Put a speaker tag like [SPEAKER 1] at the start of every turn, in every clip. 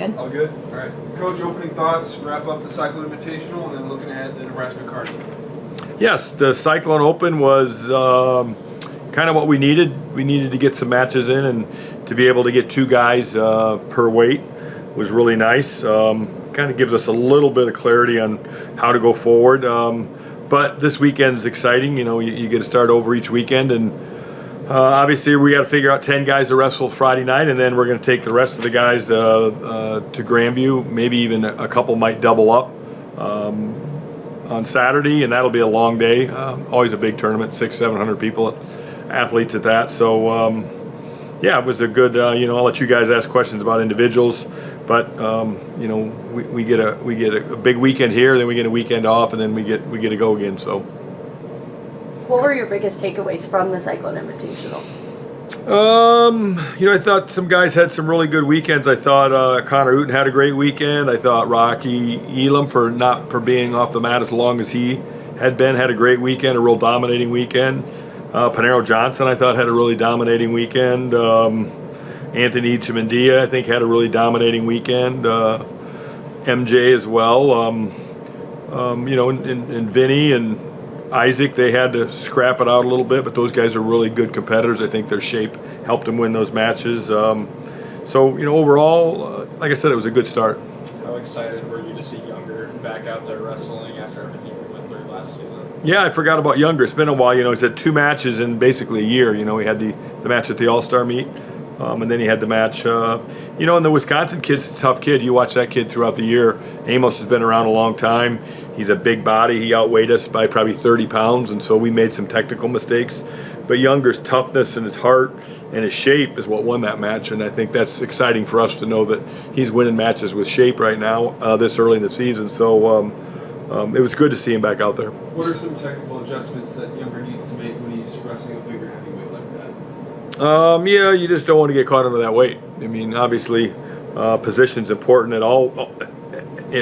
[SPEAKER 1] good.
[SPEAKER 2] All good? All right. Coach, opening thoughts, wrap up the Cyclone Invitational, and then looking ahead to Nebraska Cardinal.
[SPEAKER 3] Yes, the Cyclone Open was kind of what we needed. We needed to get some matches in, and to be able to get 2 guys per weight was really nice. Kind of gives us a little bit of clarity on how to go forward. But this weekend's exciting. You know, you get to start over each weekend, and obviously we got to figure out 10 guys to wrestle Friday night, and then we're going to take the rest of the guys to Grandview. Maybe even a couple might double up on Saturday, and that'll be a long day. Always a big tournament, 600-700 people, athletes at that. So yeah, it was a good. You know, I'll let you guys ask questions about individuals, but you know, we get a big weekend here, then we get a weekend off, and then we get to go again. So.
[SPEAKER 1] What were your biggest takeaways from the Cyclone Invitational?
[SPEAKER 3] You know, I thought some guys had some really good weekends. I thought Connor Uten had a great weekend. I thought Rocky Elam, for being off the mat as long as he had a great weekend, a real dominating weekend. Panero Johnson, I thought, had a really dominating weekend. Anthony Chimendia, I think, had a really dominating weekend. MJ as well. You know, and Vinny and Isaac, they had to scrap it out a little bit, but those guys are really good competitors. I think their shape helped them win those matches. So, you know, overall, like I said, it was a good start.
[SPEAKER 4] How excited were you to see Younger back out there wrestling after everything we went through last season?
[SPEAKER 3] Yeah, I forgot about Younger. It's been a while. You know, he's had 2 matches in basically a year. You know, he had the match at the All-Star meet, and then he had the match. You know, and the Wisconsin kid's a tough kid. You watch that kid throughout the year. Amos has been around a long time. He's a big body. He outweighed us by probably 30 pounds, and so we made some technical mistakes. But Younger's toughness and his heart and his shape is what won that match, and I think that's exciting for us to know that he's winning matches with shape right now this early in the season. So it was good to see him back out there.
[SPEAKER 2] What are some technical adjustments that Younger needs to make when he's wrestling a bigger heavyweight like that?
[SPEAKER 3] Yeah, you just don't want to get caught under that weight. I mean, obviously, position's important in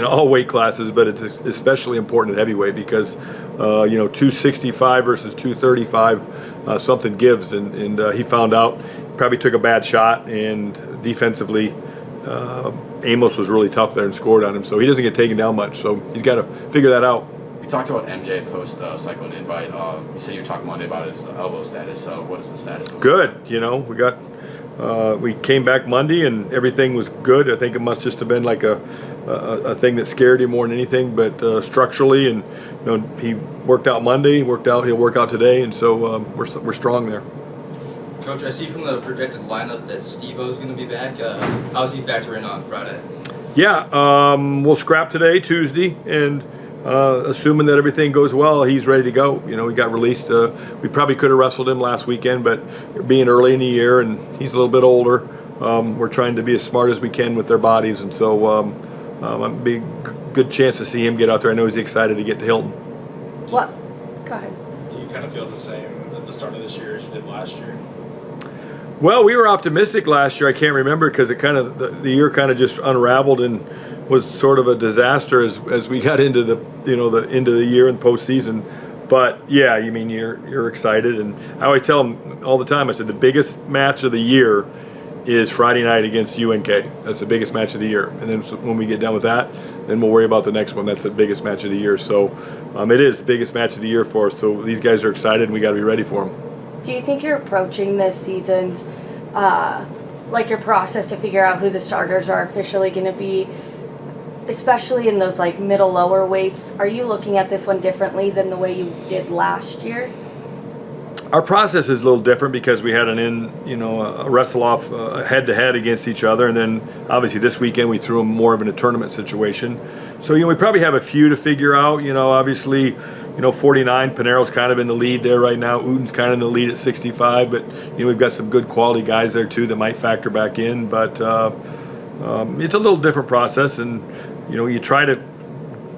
[SPEAKER 3] all weight classes, but it's especially important at heavyweight because, you know, 265 versus 235, something gives, and he found out, probably took a bad shot, and defensively, Amos was really tough there and scored on him, so he doesn't get taken down much, so he's got to figure that out.
[SPEAKER 5] You talked about MJ post Cyclone invite. You said you talked Monday about his elbow status. What is the status?
[SPEAKER 3] Good. You know, we came back Monday and everything was good. I think it must just have been like a thing that scared him more than anything, but structurally, and you know, he worked out Monday, he'll work out today, and so we're strong there.
[SPEAKER 4] Coach, I see from the projected lineup that Steve-O's going to be back. How's he factor in on Friday?
[SPEAKER 3] Yeah, we'll scrap today, Tuesday, and assuming that everything goes well, he's ready to go. You know, he got released. We probably could have wrestled him last weekend, but being early in the year and he's a little bit older, we're trying to be as smart as we can with their bodies, and so a big good chance to see him get out there. I know he's excited to get to Hilton.
[SPEAKER 1] What? Go ahead.
[SPEAKER 4] Do you kind of feel the same at the start of this year as you did last year?
[SPEAKER 3] Well, we were optimistic last year. I can't remember because it kind of the year kind of just unraveled and was sort of a disaster as we got into the end of the year and postseason. But yeah, you mean you're excited, and I always tell them all the time. I said the biggest match of the year is Friday night against UNK. That's the biggest match of the year, and then when we get done with that, then we'll worry about the next one. That's the biggest match of the year. So it is the biggest match of the year for us. So these guys are excited, and we got to be ready for them.
[SPEAKER 1] Do you think you're approaching this season's, like your process to figure out who the starters are officially going to be, especially in those like middle lower weights? Are you looking at this one differently than the way you did last year?
[SPEAKER 3] Our process is a little different because we had a wrestle off head to head against each other, and then obviously this weekend we threw them more of in a tournament situation. So we probably have a few to figure out. Obviously, 49, Panero's kind of in the lead there right now. Uten's kind of in the lead at 65, but we've got some good quality guys there too that might factor back in. But it's a little different process, and you try to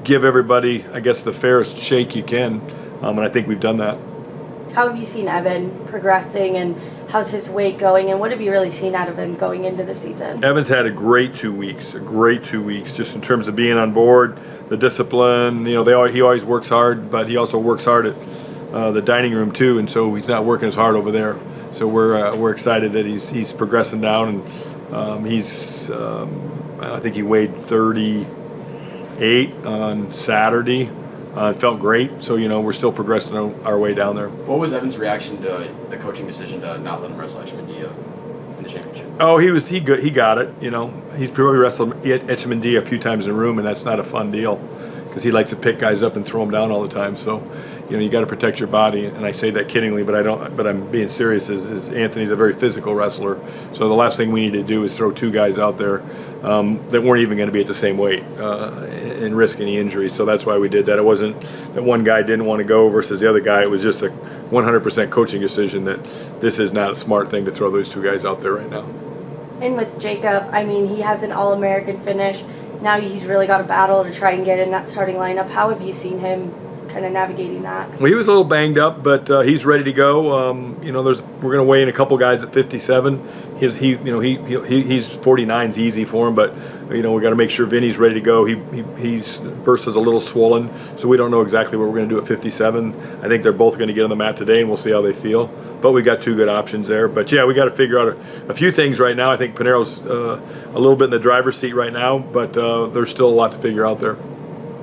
[SPEAKER 3] give everybody, I guess, the fairest shake you can, and I think we've done that.
[SPEAKER 1] How have you seen Evan progressing, and how's his weight going, and what have you really seen out of him going into the season?
[SPEAKER 3] Evan's had a great 2 weeks, just in terms of being on board, the discipline. He always works hard, but he also works hard at the dining room too, and so he's not working as hard over there. So we're excited that he's progressing down, and he's I think he weighed 38 on Saturday. It felt great. So, we're still progressing our way down there.
[SPEAKER 5] What was Evan's reaction to the coaching decision to not let him wrestle Echemendia in the championship?
[SPEAKER 3] Oh, he got it. He's probably wrestled Echemendia a few times in a room, and that's not a fun deal because he likes to pick guys up and throw them down all the time. So, you got to protect your body, and I say that kiddingly, but I don't. But I'm being serious. Is Anthony's a very physical wrestler, so the last thing we need to do is throw two guys out there that weren't even going to be at the same weight and risk any injury. So that's why we did that. It wasn't that one guy didn't want to go versus the other guy. It was just a 100% coaching decision that this is not a smart thing to throw those two guys out there right now.
[SPEAKER 1] And with Jacob, I mean, he has an All-American finish. Now he's really got a battle to try and get in that starting lineup. How have you seen him kind of navigating that?
[SPEAKER 3] Well, he was a little banged up, but he's ready to go. We're going to weigh in a couple guys at 57. He's 49's easy for him, but we got to make sure Vinny's ready to go. He's burst is a little swollen, so we don't know exactly what we're going to do at 57. I think they're both going to get on the mat today, and we'll see how they feel. But we got two good options there. But yeah, we got to figure out a few things right now. I think Pinero's a little bit in the driver's seat right now, but there's still a lot to figure out there.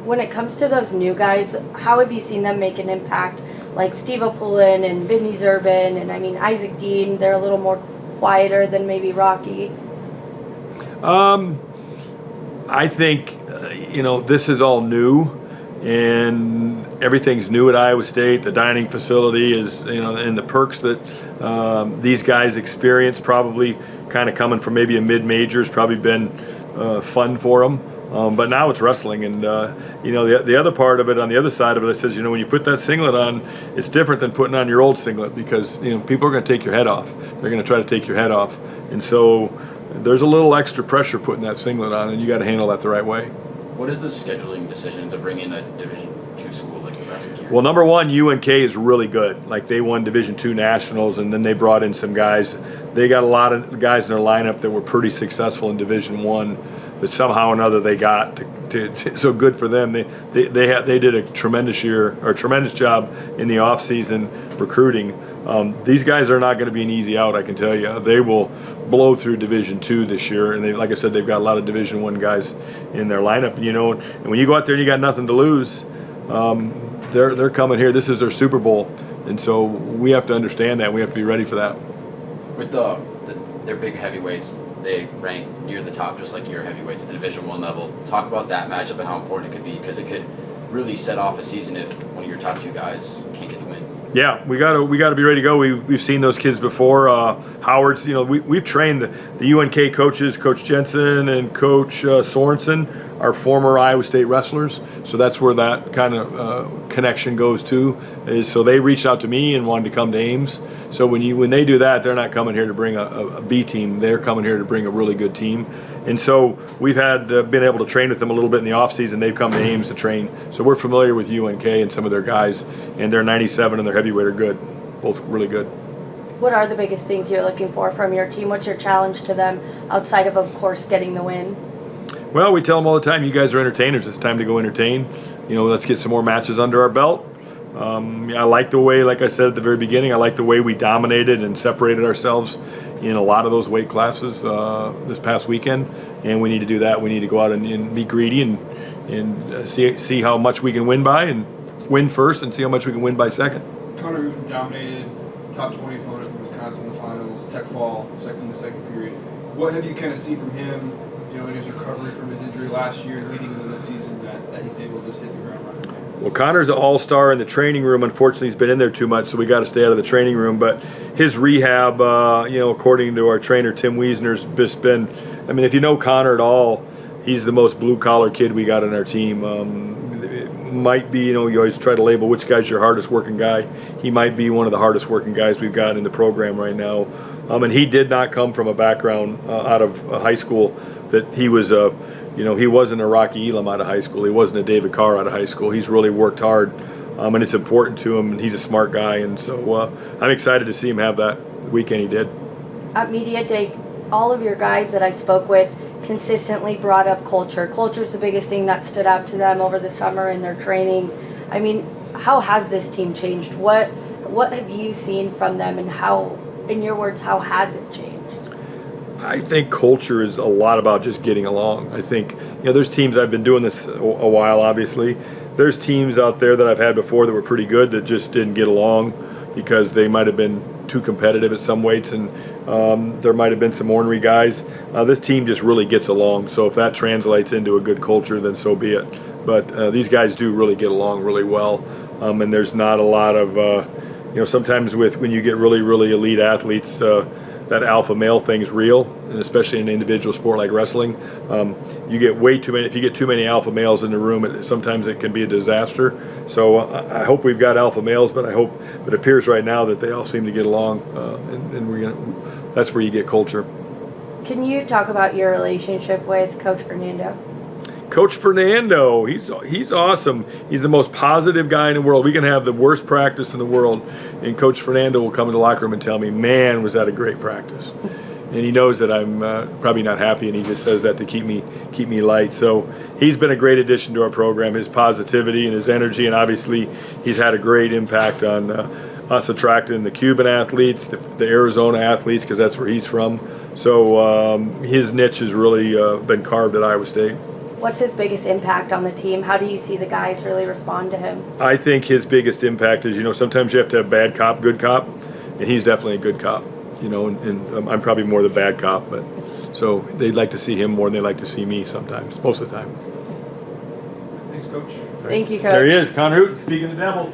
[SPEAKER 1] When it comes to those new guys, how have you seen them make an impact? Like Steve O'Pullen and Vinny Zerbin, and I mean Isaac Dean, they're a little more quieter than maybe Rocky.
[SPEAKER 3] I think, this is all new, and everything's new at Iowa State. The dining facility is, and the perks that these guys experience, probably kind of coming from maybe a mid-major, has probably been fun for them. But now it's wrestling, and the other part of it, on the other side of it, it says, when you put that singlet on, it's different than putting on your old singlet because people are going to take your head off. They're going to try to take your head off, and so there's a little extra pressure putting that singlet on, and you got to handle that the right way.
[SPEAKER 5] What is the scheduling decision to bring in a Division II school like Nebraska here?
[SPEAKER 3] Well, number one, UNK is really good. Like they won Division II nationals, and then they brought in some guys. They got a lot of guys in their lineup that were pretty successful in Division I. That somehow or another they got to so good for them. They did a tremendous job in the off season recruiting. These guys are not going to be an easy out, I can tell you. They will blow through Division II this year, and like I said, they've got a lot of Division I guys in their lineup. And when you go out there and you got nothing to lose, they're coming here. This is their Super Bowl, and so we have to understand that. We have to be ready for that.
[SPEAKER 5] With their big heavyweights, they rank near the top, just like your heavyweights at the Division I level. Talk about that matchup and how important it could be, because it could really set off a season if one of your top two guys can't get the win.
[SPEAKER 3] Yeah, we got to be ready to go. We've seen those kids before. Howard's, we've trained the UNK coaches, Coach Jensen and Coach Sorensen, are former Iowa State wrestlers. So that's where that kind of connection goes to. Is so they reached out to me and wanted to come to Ames. So when they do that, they're not coming here to bring a B team. They're coming here to bring a really good team. And so we've been able to train with them a little bit in the off season. They've come to Ames to train. So we're familiar with UNK and some of their guys, and their 97 and their heavyweight are good, both really good.
[SPEAKER 1] What are the biggest things you're looking for from your team? What's your challenge to them outside of course, getting the win?
[SPEAKER 3] Well, we tell them all the time, you guys are entertainers. It's time to go entertain. Let's get some more matches under our belt. I like the way, like I said at the very beginning, I like the way we dominated and separated ourselves in a lot of those weight classes this past weekend, and we need to do that. We need to go out and be greedy and see how much we can win by, and win first, and see how much we can win by second.
[SPEAKER 2] Connor Hooten dominated top 20 opponent from Wisconsin in the finals, Tech Fall in the second period. What have you kind of seen from him, in his recovery from his injury last year and leading into this season that he's able to just hit the ground running?
[SPEAKER 3] Well, Connor's an all-star in the training room. Unfortunately, he's been in there too much, so we got to stay out of the training room. But his rehab, according to our trainer, Tim Wiesner's just been, if you know Connor at all, he's the most blue-collar kid we got on our team. It might be, you always try to label which guy's your hardest working guy. He might be one of the hardest working guys we've got in the program right now. And he did not come from a background out of high school that he was he wasn't a Rocky Elam out of high school. He wasn't a David Carr out of high school. He's really worked hard, and it's important to him, and he's a smart guy. And so I'm excited to see him have that weekend he did.
[SPEAKER 1] At Media Day, all of your guys that I spoke with consistently brought up culture. Culture is the biggest thing that stood out to them over the summer in their trainings. How has this team changed? What have you seen from them, and how, in your words, how has it changed?
[SPEAKER 3] I think culture is a lot about just getting along. I think, there's teams, I've been doing this a while, obviously. There's teams out there that I've had before that were pretty good that just didn't get along because they might have been too competitive at some weights, and there might have been some ornery guys. This team just really gets along, so if that translates into a good culture, then so be it. But these guys do really get along really well, and there's not a lot of, sometimes when you get really, really elite athletes, that alpha male thing's real, and especially in an individual sport like wrestling. You get way too many. If you get too many alpha males in the room, sometimes it can be a disaster. So I hope we've got alpha males, but it appears right now that they all seem to get along, and that's where you get culture.
[SPEAKER 1] Can you talk about your relationship with Coach Fernando?
[SPEAKER 3] Coach Fernando, he's awesome. He's the most positive guy in the world. We can have the worst practice in the world, and Coach Fernando will come in the locker room and tell me, "Man, was that a great practice." And he knows that I'm probably not happy, and he just says that to keep me light. So he's been a great addition to our program. His positivity and his energy, and obviously he's had a great impact on us attracting the Cuban athletes, the Arizona athletes, because that's where he's from. So his niche has really been carved at Iowa State.
[SPEAKER 1] What's his biggest impact on the team? How do you see the guys really respond to him?
[SPEAKER 3] I think his biggest impact is, sometimes you have to have bad cop, good cop, and he's definitely a good cop, and I'm probably more the bad cop, but so they'd like to see him more than they like to see me sometimes, most of the time.
[SPEAKER 2] Thanks, Coach.
[SPEAKER 1] Thank you, Coach.
[SPEAKER 3] There he is, Connor Hooten, speaking of the devil.